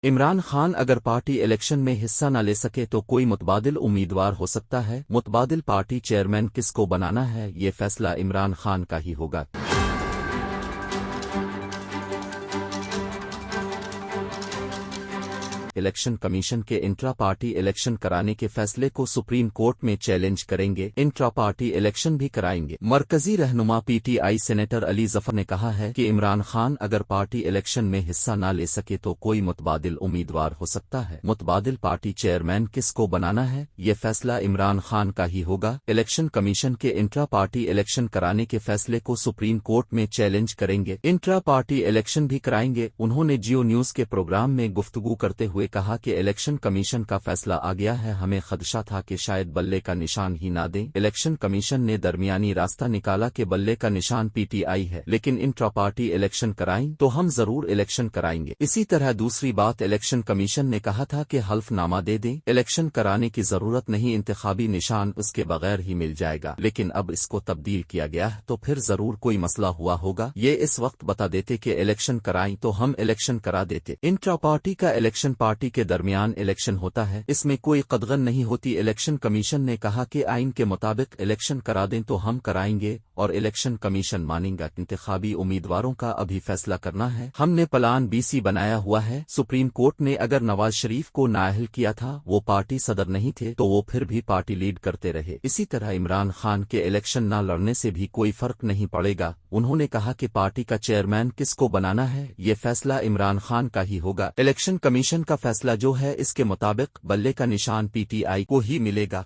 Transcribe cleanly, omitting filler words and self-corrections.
इमरान खान अगर party election में हिस्सा न ले सके तो कोई मुतबादिल उम्मीदवार हो सकता है। मुतबादिल पार्टी चेयरमैन किसको बनाना है, ये फैसला इमरान खान का ही होगा। इलेक्शन कमीशन के इंट्रा पार्टी इलेक्शन कराने के फैसले को सुप्रीम कोर्ट में चैलेंज करेंगे। इंट्रा पार्टी इलेक्शन भी कराएंगे। मरकजी रहनुमा पीटीआई सेनेटर अली जफर ने कहा है कि इमरान खान अगर पार्टी इलेक्शन में हिस्सा न ले सके तो कोई मुतबादिल उम्मीदवार हो सकता है। मुतबादिल पार्टी चेयरमैन किसको बनाना है, ये फैसला इमरान खान का ही होगा। इलेक्शन कमीशन के इंट्रा पार्टी इलेक्शन कराने के फैसले को सुप्रीम कोर्ट में चैलेंज करेंगे। इंट्रा पार्टी इलेक्शन भी कराएंगे। उन्होंने जियो न्यूज के प्रोग्राम में गुफ्तगू करते हुए कहा कि इलेक्शन कमीशन का फैसला आ गया है। हमें खदशा था कि शायद बल्ले का निशान ही ना दें। इलेक्शन कमीशन ने दरमियानी रास्ता निकाला कि बल्ले का निशान पीटीआई है, लेकिन इंट्रा पार्टी इलेक्शन कराएं तो हम जरूर इलेक्शन कराएंगे। इसी तरह दूसरी बात, इलेक्शन कमीशन ने कहा था कि हल्फनामा दे दें, इलेक्शन कराने की जरूरत नहीं, इंतखाबी निशान उसके बगैर ही मिल जाएगा। लेकिन अब इसको तब्दील किया गया है तो फिर जरूर कोई मसला हुआ होगा। ये इस वक्त बता देते कि इलेक्शन कराएं तो हम इलेक्शन करा देते। इंट्रा पार्टी का इलेक्शन पार्टी के दरमियान इलेक्शन होता है, इसमें कोई कदगन नहीं होती। इलेक्शन कमीशन ने कहा कि आइन के मुताबिक इलेक्शन करा दें तो हम कराएंगे और इलेक्शन कमीशन मानेगा। इंतखाबी उम्मीदवारों का अभी फैसला करना है। हमने प्लान बीसी बनाया हुआ है। सुप्रीम कोर्ट ने अगर नवाज शरीफ को नाअहल किया था, वो पार्टी सदर नहीं थे, तो वो फिर भी पार्टी लीड करते रहे। इसी तरह इमरान खान के इलेक्शन न लड़ने से भी कोई फर्क नहीं पड़ेगा। उन्होंने कहा कि पार्टी का चेयरमैन किसको बनाना है, ये फैसला इमरान खान का ही होगा। इलेक्शन कमीशन का फैसला जो है, इसके मुताबिक बल्ले का निशान पीटीआई को ही मिलेगा।